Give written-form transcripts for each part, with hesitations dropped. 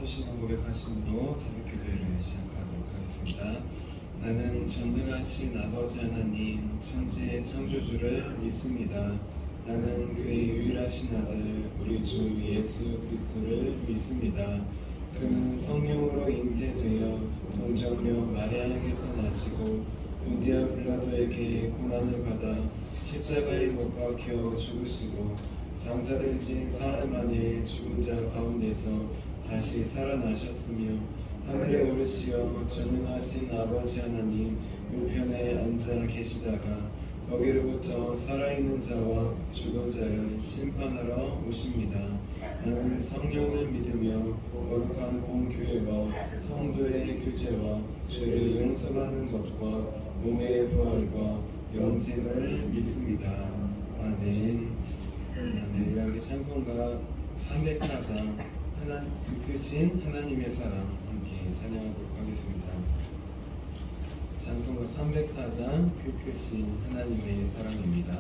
소신을 고백하심으로 새벽기도회를 시작하도록 하겠습니다. 나는 전능하신 아버지 하나님 천지의 창조주를 믿습니다. 나는 그의 유일하신 아들 우리 주 예수 그리스도를 믿습니다. 그는 성령으로 잉태되어 동정녀 마리아에게서 나시고 본디아 빌라도에게 고난을 받아 십자가에 못 박혀 죽으시고 장사된 지 사흘 만에 죽은 자 가운데서 다시 살아나셨으며 하늘에 오르시어 전능하신 아버지 하나님 우편에 앉아 계시다가 거기로부터 살아있는 자와 죽은 자를 심판하러 오십니다. 나는 성령을 믿으며 거룩한 공교회와 성도의 교제와 죄를 용서받는 것과 몸의 부활과 영생을 믿습니다. 아멘. 우리 함께 찬송가 304장 그 크신 하나님의 사랑 함께 찬양하도록 하겠습니다. 찬송가 304장 그 크신 하나님의 사랑입니다.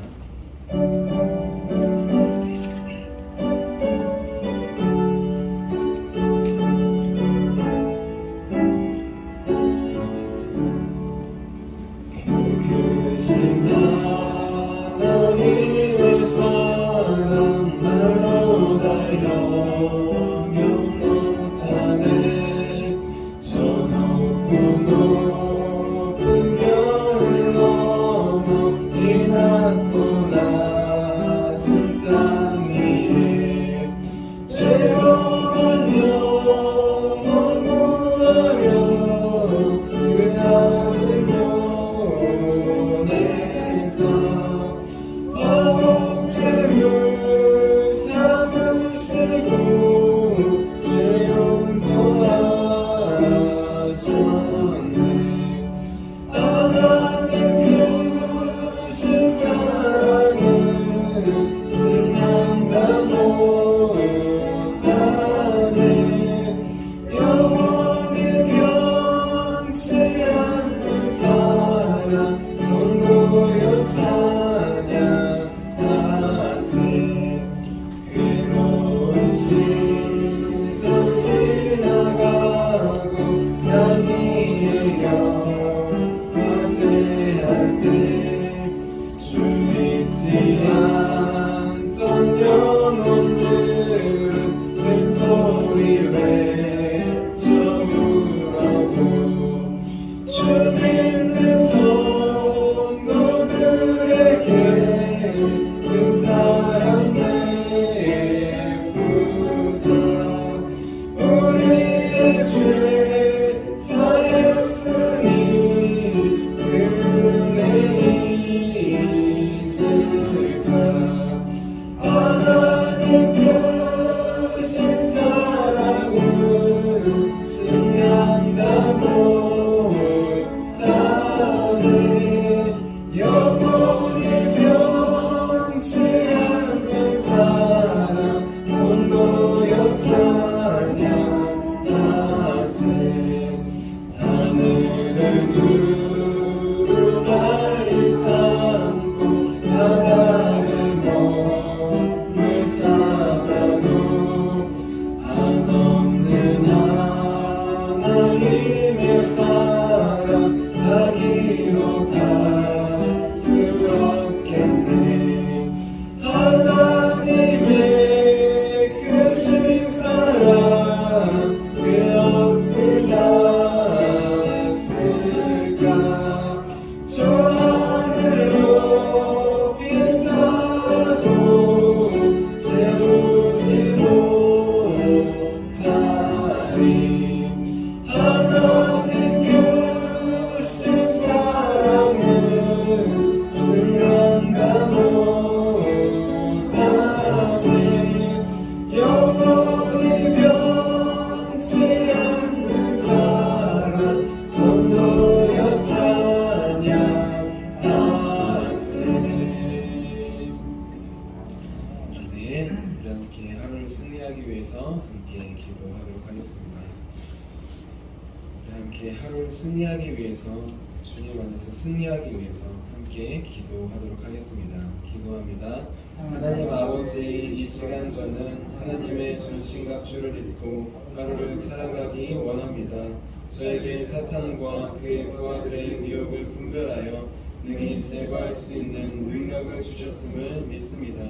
주님 안에서 승리하기 위해서 함께 기도하도록 하겠습니다. 기도합니다. 하나님 아버지, 이 시간 저는 하나님의 전신갑주를 입고 하루를 살아가기 원합니다. 저에게 사탄과 그의 부하들의 미혹을 분별하여 능히 제거할 수 있는 능력을 주셨음을 믿습니다.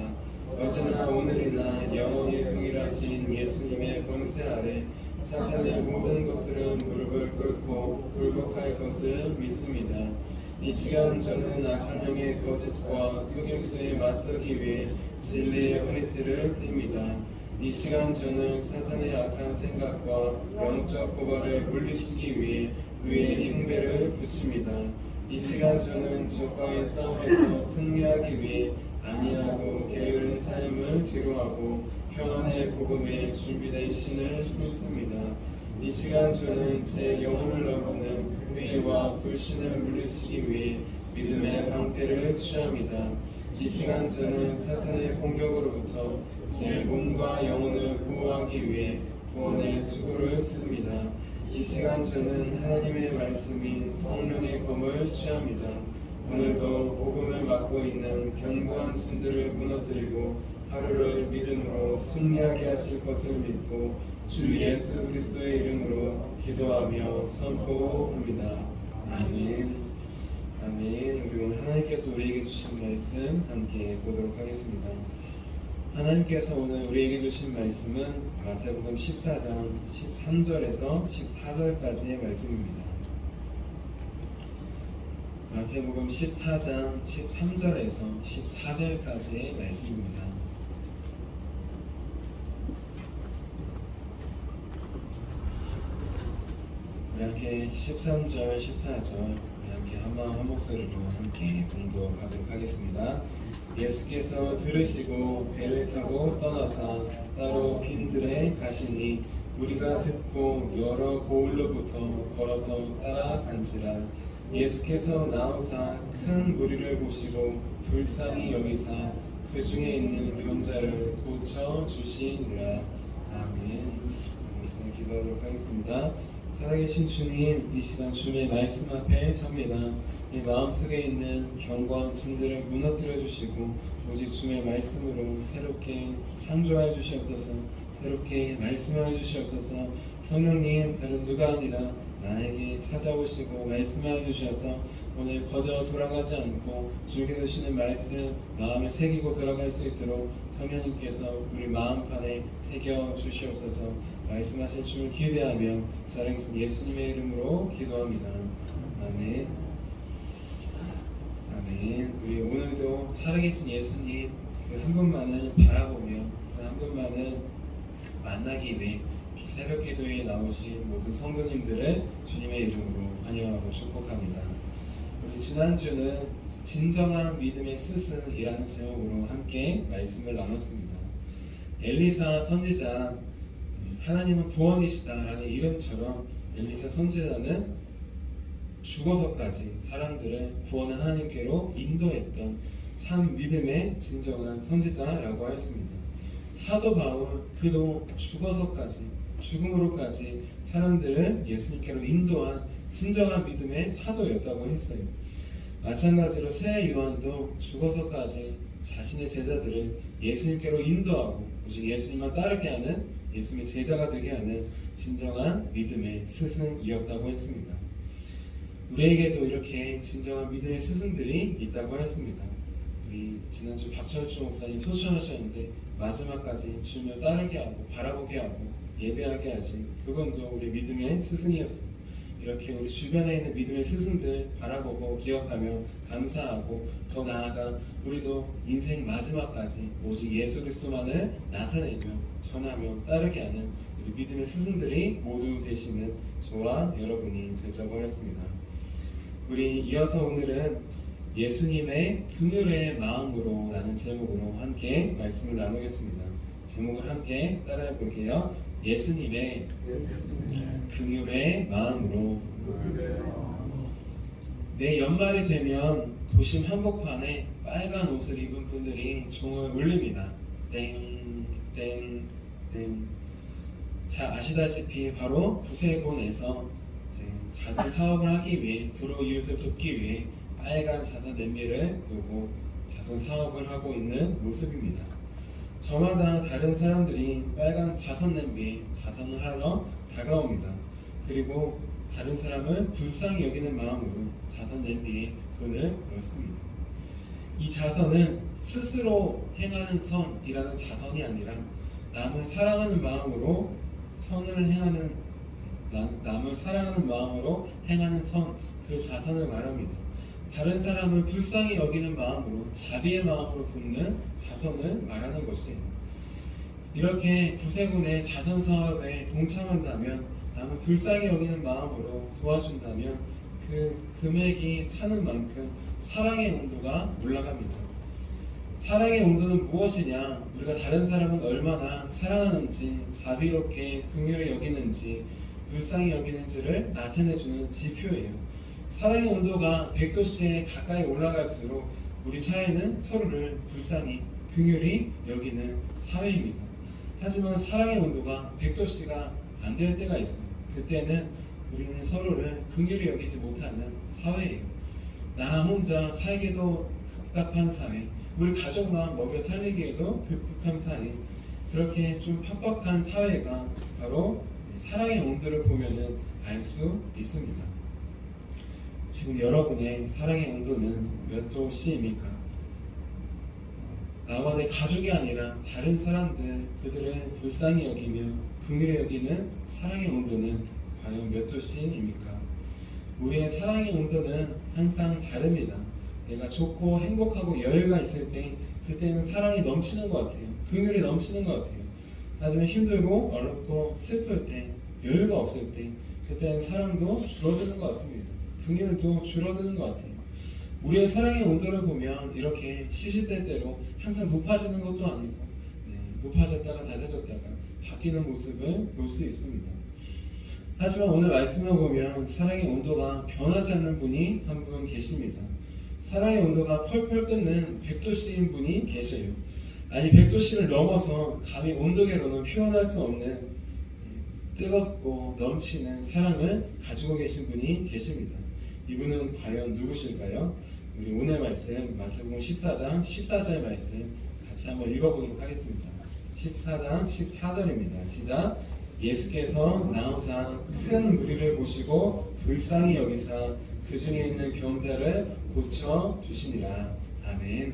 어제나 오늘이나 영원히 동일하신 예수님의 권세 아래 사탄의 모든 것들은 무릎을 꿇고 굴복할 것을 믿습니다. 이 시간 저는 악한 영의 거짓과 속임수에 맞서기 위해 진리의 허리띠를 띱니다. 이 시간 저는 사탄의 악한 생각과 영적 고발을 물리치기 위해 위에 흉배를 붙입니다. 이 시간 저는 적과의 싸움에서 승리하기 위해 안이하고 게으른 삶을 뒤로하고 평안의 복음에 준비된 신을 신습니다. 이 시간 저는 제 영혼을 넘보는 회의와 불신을 물리치기 위해 믿음의 방패를 취합니다. 이 시간 저는 사탄의 공격으로부터 제 몸과 영혼을 보호하기 위해 구원의 투구를 씁니다. 이 시간 저는 하나님의 말씀인 성령의 검을 취합니다. 오늘도 복음을 맡고 있는 견고한 짐들을 무너뜨리고 하루를 믿음으로 승리하게 하실 것을 믿고 주 예수 그리스도의 이름으로 기도하며 선포합니다. 아멘. 아멘. 우리 오늘 하나님께서 우리에게 주신 말씀 함께 보도록 하겠습니다. 하나님께서 오늘 우리에게 주신 말씀은 마태복음 14장 13절에서 14절까지의 말씀입니다. 마태복음 14장 13절에서 14절까지의 말씀입니다. 우리 함께 13절, 14절 우리 함께 한 목소리로 함께 봉독하도록 하겠습니다. 예수께서 들으시고 배를 타고 떠나사 따로 빈들에 가시니 우리가 듣고 여러 고을로부터 걸어서 따라간지라. 예수께서 나오사 큰 무리를 보시고 불쌍히 여기사 그 중에 있는 병자를 고쳐 주시니라. 아멘. 이제 기도하도록 하겠습니다. 살아계신 주님, 이 시간 주님의 말씀 앞에 섭니다. 이 마음속에 있는 견고한 짐들을 무너뜨려 주시고 오직 주님의 말씀으로 새롭게 창조하여 주시옵소서. 새롭게 말씀하여 주시옵소서. 성령님, 다른 누가 아니라 나에게 찾아오시고 말씀하여 주셔서 오늘 거저 돌아가지 않고 주께서 주시는 말씀 마음에 새기고 돌아갈 수 있도록 성령님께서 우리 마음판에 새겨 주시옵소서. 말씀하실 주를 기대하며 살아계신 예수님의 이름으로 기도합니다. 아멘. 아멘. 우리 오늘도 살아계신 예수님 그 한 분만을 바라보며 그 한 분만을 만나기 위해 새벽 기도에 나오신 모든 성도님들을 주님의 이름으로 환영하고 축복합니다. 우리 지난주는 진정한 믿음의 스승이라는 제목으로 함께 말씀을 나눴습니다. 엘리사 선지자, 하나님은 구원이시다라는 이름처럼 엘리사 선지자는 죽어서까지 사람들을 구원의 하나님께로 인도했던 참 믿음의 진정한 선지자라고 했습니다. 사도 바울, 그도 죽어서까지 죽음으로까지 사람들을 예수님께로 인도한 진정한 믿음의 사도였다고 했어요. 마찬가지로 새 요한도 죽어서까지 자신의 제자들을 예수님께로 인도하고 오직 예수님만 따르게 하는 예수님의 제자가 되게 하는 진정한 믿음의 스승이었다고 했습니다. 우리에게도 이렇게 진정한 믿음의 스승들이 있다고 했습니다. 우리 지난주 박철주 목사님 소천하셨는데 마지막까지 주님을 따르게 하고 바라보게 하고 예배하게 하신 그분도 우리 믿음의 스승이었습니다. 이렇게 우리 주변에 있는 믿음의 스승들 바라보고 기억하며 감사하고 더 나아가 우리도 인생 마지막까지 오직 예수 그리스도만을 나타내며 전하며 따르게 하는 우리 믿음의 스승들이 모두 되시는 저와 여러분이 되자고 했습니다. 우리 이어서 오늘은 예수님의 긍휼의 마음으로 라는 제목으로 함께 말씀을 나누겠습니다. 제목을 함께 따라해 볼게요. 예수님의 긍휼의 마음으로. 내 연말이 되면 도심 한복판에 빨간 옷을 입은 분들이 종을 울립니다. 땡, 땡, 땡. 자, 아시다시피 바로 구세군에서 자선 사업을 하기 위해 불우 이웃을 돕기 위해 빨간 자선 냄비를 놓고 자선 사업을 하고 있는 모습입니다. 저마다 다른 사람들이 빨간 자선 냄비에 자선을 하러 다가옵니다. 그리고 다른 사람을 불쌍히 여기는 마음으로 자선 냄비에 돈을 넣습니다. 이 자선은 스스로 행하는 선이라는 자선이 아니라 남을 사랑하는 마음으로 남을 사랑하는 마음으로 행하는 선, 그 자선을 말합니다. 다른 사람을 불쌍히 여기는 마음으로, 자비의 마음으로 돕는 자선을 말하는 것이에요. 이렇게 구세군의 자선 사업에 동참한다면, 남을 불쌍히 여기는 마음으로 도와준다면 그 금액이 차는 만큼 사랑의 온도가 올라갑니다. 사랑의 온도는 무엇이냐? 우리가 다른 사람을 얼마나 사랑하는지, 자비롭게 긍휼히 여기는지, 불쌍히 여기는지를 나타내주는 지표예요. 사랑의 온도가 100도씨에 가까이 올라갈수록 우리 사회는 서로를 불쌍히 긍휼히 여기는 사회입니다. 하지만 사랑의 온도가 100도씨가 안 될 때가 있어요. 그때는 우리는 서로를 긍휼히 여기지 못하는 사회예요. 나 혼자 살기도 갑갑한 사회, 우리 가족만 먹여 살리기에도 급급한 사회, 그렇게 좀 팍팍한 사회가 바로 사랑의 온도를 보면은 알 수 있습니다. 지금 여러분의 사랑의 온도는 몇 도씨입니까? 나와 내 가족이 아니라 다른 사람들, 그들을 불쌍히 여기며 긍휼히 여기는 사랑의 온도는 과연 몇 도씨입니까? 우리의 사랑의 온도는 항상 다릅니다. 내가 좋고 행복하고 여유가 있을 때 그때는 사랑이 넘치는 것 같아요. 긍휼이 넘치는 것 같아요. 하지만 힘들고 어렵고 슬플 때, 여유가 없을 때 그때는 사랑도 줄어드는 것 같습니다. 긍휼도 줄어드는 것 같아요. 우리의 사랑의 온도를 보면 이렇게 시시때때로 항상 높아지는 것도 아니고 높아졌다가 낮아졌다가 바뀌는 모습을 볼 수 있습니다. 하지만 오늘 말씀을 보면 사랑의 온도가 변하지 않는 분이 한 분 계십니다. 사랑의 온도가 펄펄 끓는 100도씨인 분이 계셔요. 아니 100도씨를 넘어서 감히 온도계로는 표현할 수 없는 뜨겁고 넘치는 사랑을 가지고 계신 분이 계십니다. 이분은 과연 누구실까요? 우리 오늘 말씀 마태복음 14장 14절 말씀 같이 한번 읽어보도록 하겠습니다. 14장 14절입니다. 시작. 예수께서 나오사 큰 무리를 보시고 불쌍히 여기사 그 중에 있는 병자를 고쳐 주시니라. 아멘.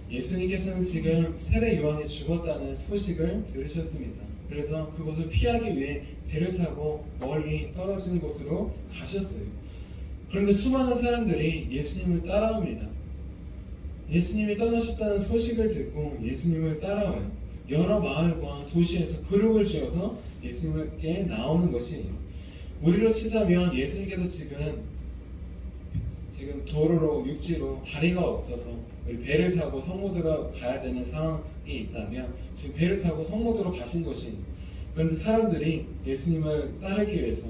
예수님께서는 지금 세례 요한이 죽었다는 소식을 들으셨습니다. 그래서 그곳을 피하기 위해 배를 타고 멀리 떨어진 곳으로 가셨어요. 그런데 수많은 사람들이 예수님을 따라옵니다. 예수님이 떠나셨다는 소식을 듣고 예수님을 따라와요. 여러 마을과 도시에서 그룹을 지어서 예수님께 나오는 것이에요. 우리로 치자면 예수님께서 지금 도로로 육지로 다리가 없어서 우리 배를 타고 성모도로 가야 되는 상황이 있다면 지금 배를 타고 성모도로 가신 것이에요. 그런데 사람들이 예수님을 따르기 위해서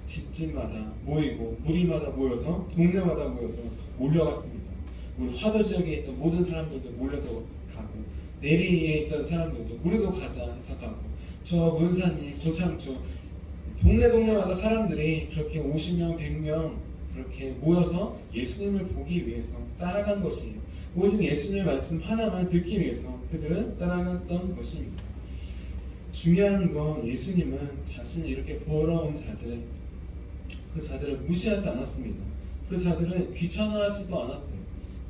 집집마다 모이고 무리마다 모여서 동네마다 모여서 몰려갔습니다. 우리 화도 지역에 있던 모든 사람들도 몰려서 가고 내리에 있던 사람들도 우리도 가자 해서 가고 저 문산리 고창초 동네마다 사람들이 그렇게 50명 100명 그렇게 모여서 예수님을 보기 위해서 따라간 것이에요. 오직 예수님의 말씀 하나만 듣기 위해서 그들은 따라갔던 것입니다. 중요한 건 예수님은 자신이 이렇게 보러 온 자들, 그 자들을 무시하지 않았습니다. 그 자들은 귀찮아하지도 않았어요.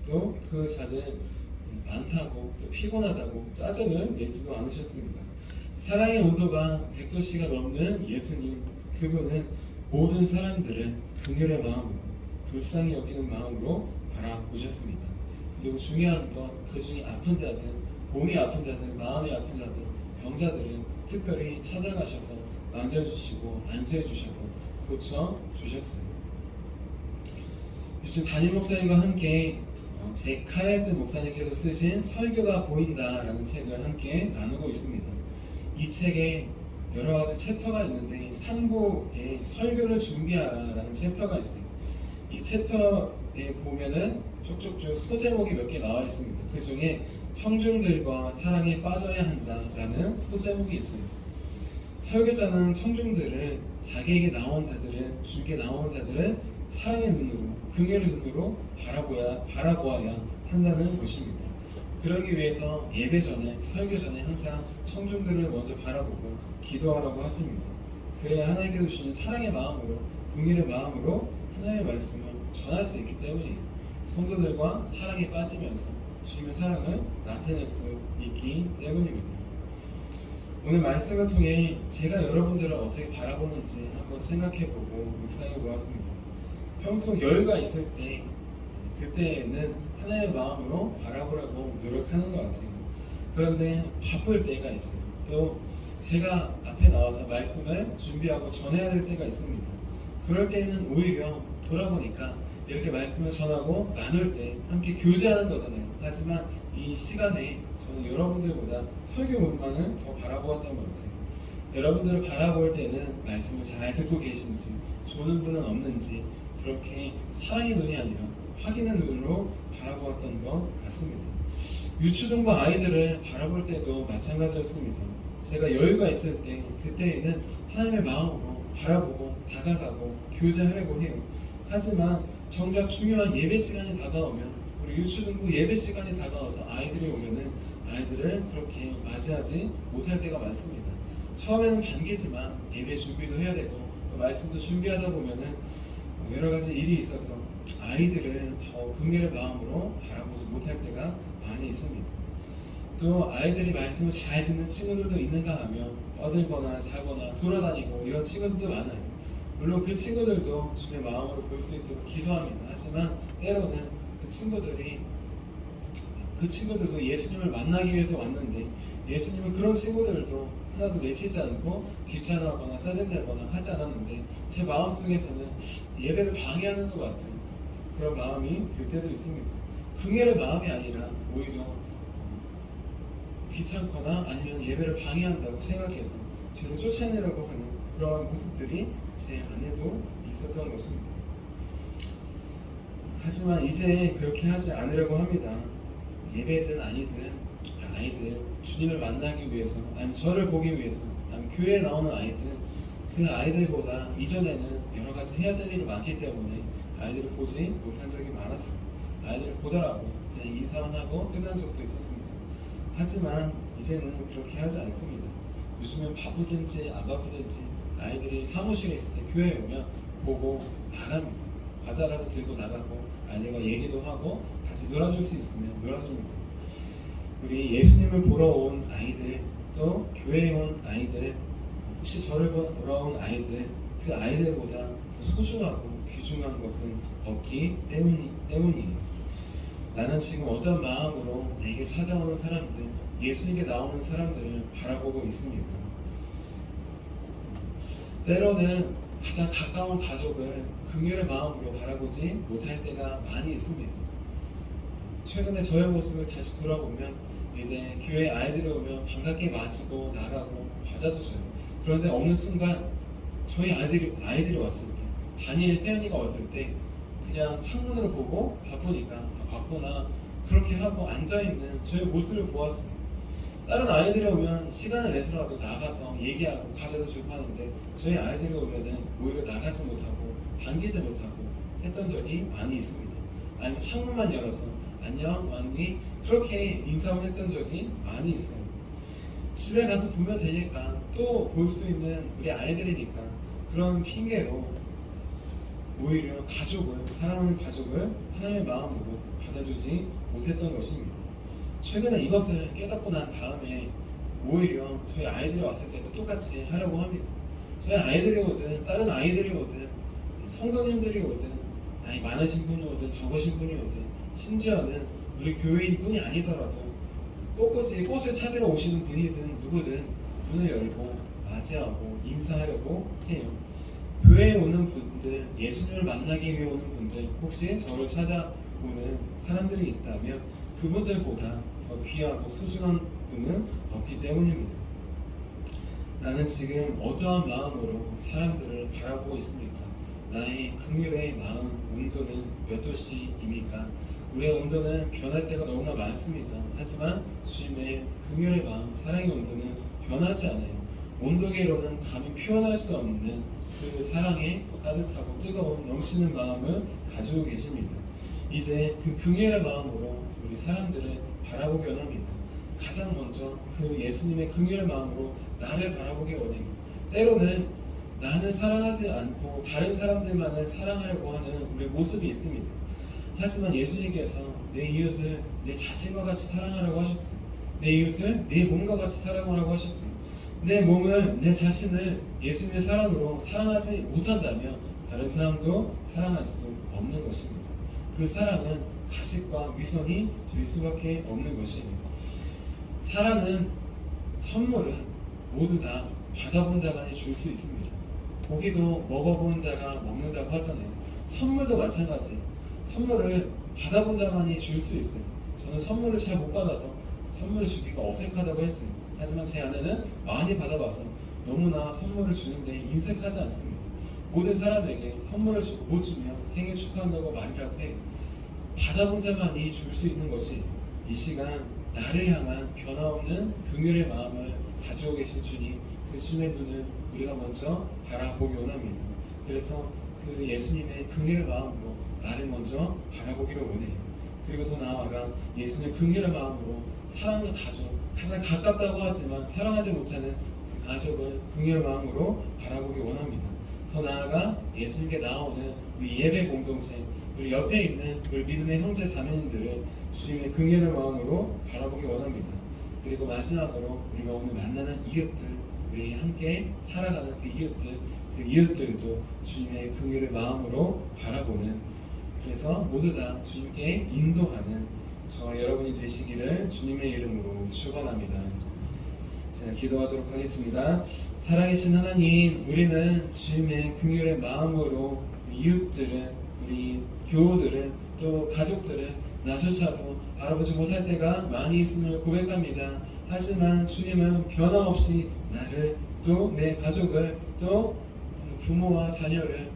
또 그 자들 많다고 또 피곤하다고 짜증을 내지도 않으셨습니다. 사랑의 온도가 100도씨가 넘는 예수님, 그분은 모든 사람들을 긍휼의 마음으로 불쌍히 여기는 마음으로 바라보셨습니다. 그리고 중요한 건 그 중에 아픈 자들, 몸이 아픈 자들, 마음이 아픈 자들, 병자들은 특별히 찾아가셔서 만져주시고 안수해주셔서 고쳐주셨어요. 요즘 담임 목사님과 함께 제 카야즈 목사님께서 쓰신 설교가 보인다라는 책을 함께 나누고 있습니다. 이 책에 여러 가지 챕터가 있는데 3부에 설교를 준비하라라는 챕터가 있어요. 이 챕터에 보면은 쭉쭉쭉 소제목이 몇 개 나와 있습니다. 그 중에 청중들과 사랑에 빠져야 한다라는 소제목이 있습니다. 설교자는 청중들을 자기에게 나온 자들을 주께 나온 자들을 사랑의 눈으로 긍휼의 눈으로 바라보아야 한다는 것입니다. 그러기 위해서 예배 전에 설교 전에 항상 청중들을 먼저 바라보고 기도하라고 하십니다. 그래야 하나님께서 주시는 사랑의 마음으로 긍휼의 마음으로 하나님의 말씀을 전할 수 있기 때문이에요. 성도들과 사랑에 빠지면서 주님의 사랑을 나타낼 수 있기 때문입니다. 오늘 말씀을 통해 제가 여러분들을 어떻게 바라보는지 한번 생각해보고 묵상해 보았습니다. 평소 여유가 있을 때 그때는 하나님의 마음으로 바라보라고 노력하는 것 같아요. 그런데 바쁠 때가 있어요. 또 제가 앞에 나와서 말씀을 준비하고 전해야 될 때가 있습니다. 그럴 때는 오히려 돌아보니까 이렇게 말씀을 전하고 나눌 때 함께 교제하는 거잖아요. 하지만 이 시간에 저는 여러분들보다 설교문만을 더 바라보았던 것 같아요. 여러분들을 바라볼 때는 말씀을 잘 듣고 계신지, 조는 분은 없는지 그렇게 사랑의 눈이 아니라 확인의 눈으로 바라보았던 것 같습니다. 유초등과 아이들을 바라볼 때도 마찬가지였습니다. 제가 여유가 있을 때 그때에는 하나님의 마음으로 바라보고 다가가고 교제하려고 해요. 하지만 정작 중요한 예배 시간이 다가오면 우리 유초등부 예배 시간이 다가와서 아이들이 오면은 아이들을 그렇게 맞이하지 못할 때가 많습니다. 처음에는 반기지만 예배 준비도 해야 되고 또 말씀도 준비하다 보면은 여러 가지 일이 있어서 아이들을 더 긍휼의 마음으로 바라보지 못할 때가 많이 있습니다. 또 아이들이 말씀을 잘 듣는 친구들도 있는가 하면 떠들거나 자거나 돌아다니고 이런 친구들도 많아요. 물론 그 친구들도 주의 마음으로 볼 수 있도록 기도합니다. 하지만 때로는 그 친구들도 예수님을 만나기 위해서 왔는데 예수님은 그런 친구들도 하나도 내치지 않고 귀찮아하거나 짜증내거나 하지 않았는데 제 마음속에서는 예배를 방해하는 것 같은 그런 마음이 들 때도 있습니다. 긍휼의 마음이 아니라 오히려 귀찮거나 아니면 예배를 방해한다고 생각해서 저를 쫓아내려고 하는 그런 모습들이 제 안에도 있었던 것입니다. 하지만 이제 그렇게 하지 않으려고 합니다. 예배든 아니든 아이들 주님을 만나기 위해서 아니면 저를 보기 위해서 아니면 교회에 나오는 아이들 그 아이들보다 이전에는 여러 가지 해야 될 일이 많기 때문에 아이들을 보지 못한 적이 많았어요. 아이들을 보더라고 그냥 인사만 하고 끝난 적도 있었습니다. 하지만 이제는 그렇게 하지 않습니다. 요즘은 바쁘든지 안 바쁘든지 아이들이 사무실에 있을 때 교회에 오면 보고 나갑니다. 과자라도 들고 나가고 아이들과 얘기도 하고 같이 놀아줄 수 있으면 놀아줍니다. 우리 예수님을 보러 온 아이들 또 교회에 온 아이들 혹시 저를 보러 온 아이들 그 아이들보다 더 소중하고 귀중한 것은 없기 때문이에요. 나는 지금 어떤 마음으로 내게 찾아오는 사람들 예수님께 나오는 사람들을 바라보고 있습니까? 때로는 가장 가까운 가족을 긍휼의 마음으로 바라보지 못할 때가 많이 있습니다. 최근에 저의 모습을 다시 돌아보면 이제 교회 아이들이 오면 반갑게 맞이고 나가고 과자도 줘요. 그런데 어느 순간 저희 아이들이 왔을 때 다니엘 세연이가 왔을 때 그냥 창문으로 보고 바쁘니까 바쁘나 그렇게 하고 앉아있는 저의 모습을 보았어요. 다른 아이들이 오면 시간을 내서라도 나가서 얘기하고 과자도 주고 하는데 저희 아이들이 오면은 오히려 나가지 못하고 반기지 못하고 했던 적이 많이 있습니다. 아니면 창문만 열어서 안녕 왔니? 그렇게 인사만 했던 적이 많이 있어요. 집에 가서 보면 되니까 또 볼 수 있는 우리 아이들이니까 그런 핑계로 오히려 가족을 사랑하는 가족을 하나님의 마음으로 받아주지 못했던 것입니다. 최근에 이것을 깨닫고 난 다음에 오히려 저희 아이들이 왔을 때도 똑같이 하려고 합니다. 저희 아이들이 오든 다른 아이들이 오든 성도님들이 오든 나이 많으신 분이 오든 적으신 분이 오든 심지어는 우리 교회인 분이 아니더라도 꽃을 찾으러 오시는 분이든 누구든 문을 열고 맞이하고 인사하려고 해요. 교회에 오는 분들, 예수님을 만나기 위해 오는 분들, 혹시 저를 찾아오는 사람들이 있다면 그분들보다 더 귀하고 소중한 분은 없기 때문입니다. 나는 지금 어떠한 마음으로 사람들을 바라보고 있습니까? 나의 긍휼의 마음 온도는 몇 도씨입니까? 우리의 온도는 변할 때가 너무나 많습니다. 하지만 주님의 긍휼의 마음, 사랑의 온도는 변하지 않아요. 온도계로는 감히 표현할 수 없는 그 사랑의 따뜻하고 뜨거운 넘치는 마음을 가지고 계십니다. 이제 그 긍휼의 마음으로 우리 사람들을 바라보기 원합니다. 가장 먼저 그 예수님의 긍휼의 마음으로 나를 바라보기 원해요. 때로는 나는 사랑하지 않고 다른 사람들만을 사랑하려고 하는 우리 모습이 있습니다. 하지만 예수님께서 내 이웃을 내 자신과 같이 사랑하라고 하셨어요. 내 이웃을 내 몸과 같이 사랑하라고 하셨어요. 내 몸을, 내 자신을 예수님의 사랑으로 사랑하지 못한다면 다른 사람도 사랑할 수 없는 것입니다. 그 사랑은 가식과 위선이 될 수밖에 없는 것입니다. 사랑은, 선물은 모두 다 받아본 자만이 줄 수 있습니다. 고기도 먹어본 자가 먹는다고 하잖아요. 선물도 마찬가지예요. 선물을 받아본 자만이 줄 수 있어요. 저는 선물을 잘 못 받아서 선물을 주기가 어색하다고 했어요. 하지만 제 아내는 많이 받아봐서 너무나 선물을 주는데 인색하지 않습니다. 모든 사람에게 선물을 주고 못 주면 생일 축하한다고 말이라도 해요. 받아본 자만이 줄 수 있는 것이 이 시간 나를 향한 변화없는 긍휼의 마음을 가지고 계신 주님, 그 주님의 눈을 우리가 먼저 바라보기 원합니다. 그래서 그 예수님의 긍휼의 마음으로 나를 먼저 바라보기를 원해요. 그리고 더 나아가 예수님의 긍휼의 마음으로 사랑하는 가족, 가장 가깝다고 하지만 사랑하지 못하는 그 가족을 긍휼의 마음으로 바라보기 원합니다. 더 나아가 예수님께 나오는 우리 예배 공동체, 우리 옆에 있는 우리 믿음의 형제 자매님들을 주님의 긍휼의 마음으로 바라보기 원합니다. 그리고 마지막으로 우리가 오늘 만나는 이웃들, 우리 함께 살아가는 그 이웃들도 주님의 긍휼의 마음으로 바라보는, 그래서 모두 다 주님께 인도하는 저와 여러분이 되시기를 주님의 이름으로 축원합니다. 자, 기도하도록 하겠습니다. 살아계신 하나님, 우리는 주님의 긍휼의 마음으로 이웃들을, 우리 교우들을, 또 가족들을 나조차도 알아보지 못할 때가 많이 있음을 고백합니다. 하지만 주님은 변함없이 나를, 또 내 가족을, 또 부모와 자녀를,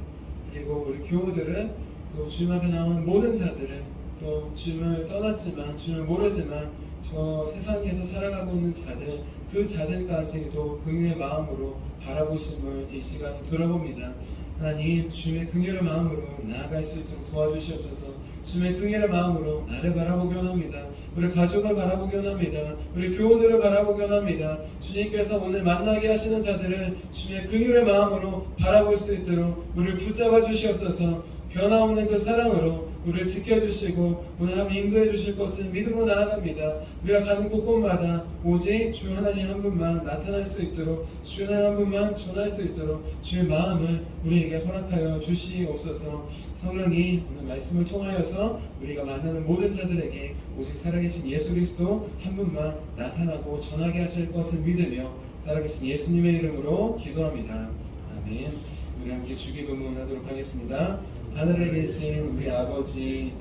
그리고 우리 교우들을, 또 주님 앞에 나오는 모든 자들을, 또 주님을 떠났지만, 주님을 모르지만 저 세상에서 살아가고 있는 자들, 그 자들까지도 긍휼의 마음으로 바라보심을 이 시간 돌아봅니다. 하나님, 주님의 긍휼의 마음으로 나아갈 수 있도록 도와주시옵소서. 주님의 긍휼의 마음으로 나를 바라보기 원합니다. 우리 가족을 바라보기 원합니다. 우리 교우들을 바라보기 원합니다. 주님께서 오늘 만나게 하시는 자들을 주님의 긍휼의 마음으로 바라볼 수 있도록 우리를 붙잡아 주시옵소서. 변화없는 그 사랑으로 우리를 지켜주시고 오늘 함께 인도해 주실 것을 믿음으로 나아갑니다. 우리가 가는 곳곳마다 오직 주 하나님 한 분만 나타날 수 있도록, 주 하나님 한 분만 전할 수 있도록 주의 마음을 우리에게 허락하여 주시옵소서. 성령이 오늘 말씀을 통하여서 우리가 만나는 모든 자들에게 오직 살아계신 예수 그리스도 한 분만 나타나고 전하게 하실 것을 믿으며 살아계신 예수님의 이름으로 기도합니다. 아멘. 우리 함께 주기도문 하도록 하겠습니다. 하늘에 계신 우리 아버지의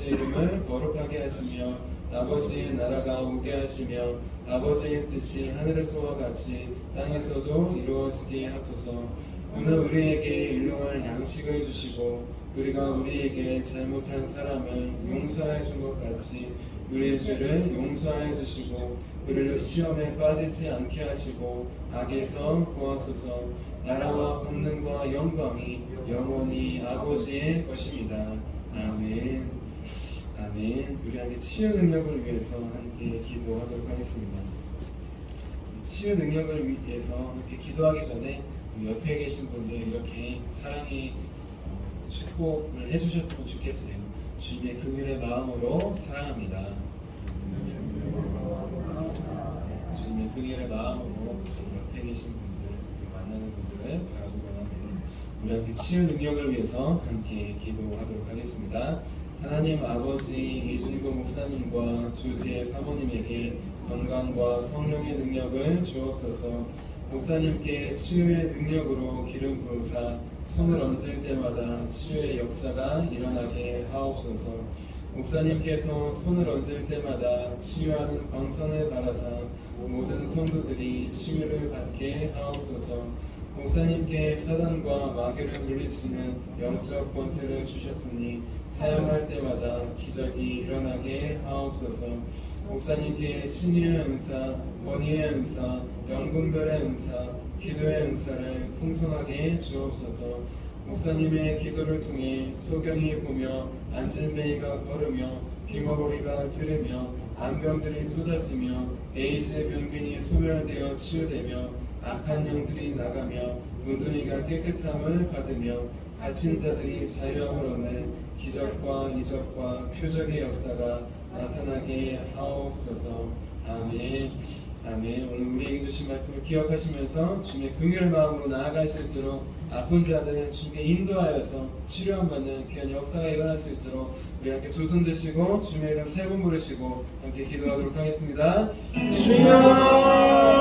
이름을 거룩하게 하시며 아버지의 나라가 오게 하시며 아버지의 뜻이 하늘에서와 같이 땅에서도 이루어지게 하소서. 오늘 우리에게 일용할 양식을 주시고 우리가 우리에게 잘못한 사람을 용서해 준 것 같이 우리의 죄를 용서해 주시고 우리를 시험에 빠지지 않게 하시고 악에서 구하소서. 나라와 권능과 영광이 영원히 아버지의 것입니다. 아멘. 아멘. 우리 함께 치유 능력을 위해서 함께 기도하도록 하겠습니다. 치유 능력을 위해서 함께 기도하기 전에 옆에 계신 분들 이렇게 사랑의 축복을 해주셨으면 좋겠어요. 주님의 긍휼의 마음으로 사랑합니다. 주님의 긍휼의 마음으로 옆에 계신 분들, 만나는 분들을 바라보고 합니다. 우리 함께 치유 능력을 위해서 함께 기도하도록 하겠습니다. 하나님 아버지, 이준구 목사님과 조지의 사모님에게 건강과 성령의 능력을 주옵소서. 목사님께 치유의 능력으로 기름 부으사 손을 얹을 때마다 치유의 역사가 일어나게 하옵소서. 목사님께서 손을 얹을 때마다 치유하는 광선을 발하사 모든 성도들이 치유를 받게 하옵소서. 목사님께 사단과 마귀를 물리치는 영적 권세를 주셨으니 사용할 때마다 기적이 일어나게 하옵소서. 목사님께 신유의 은사, 권위의 은사, 영분별의 은사, 기도의 은사를 풍성하게 주옵소서. 목사님의 기도를 통해 소경이 보며 안진뱅이가 걸으며 귀머거리가 들으며 안병들이 쏟아지며 에이즈의 병균이 소멸되어 치유되며 악한 영들이 나가며 문둥이가 깨끗함을 받으며 갇힌 자들이 자유함을 얻는 기적과 이적과 표적의 역사가 나타나게 하옵소서. 아멘. 아멘. 오늘 우리에게 주신 말씀을 기억하시면서 주님의 긍휼의 마음으로 나아갈 수 있도록 아픈 자들은 주님께 인도하여서 치료함 받는 귀한 역사가 일어날 수 있도록 우리 함께 두 손 드시고 주님의 이름 세 번 부르시고 함께 기도하도록 하겠습니다. 주여!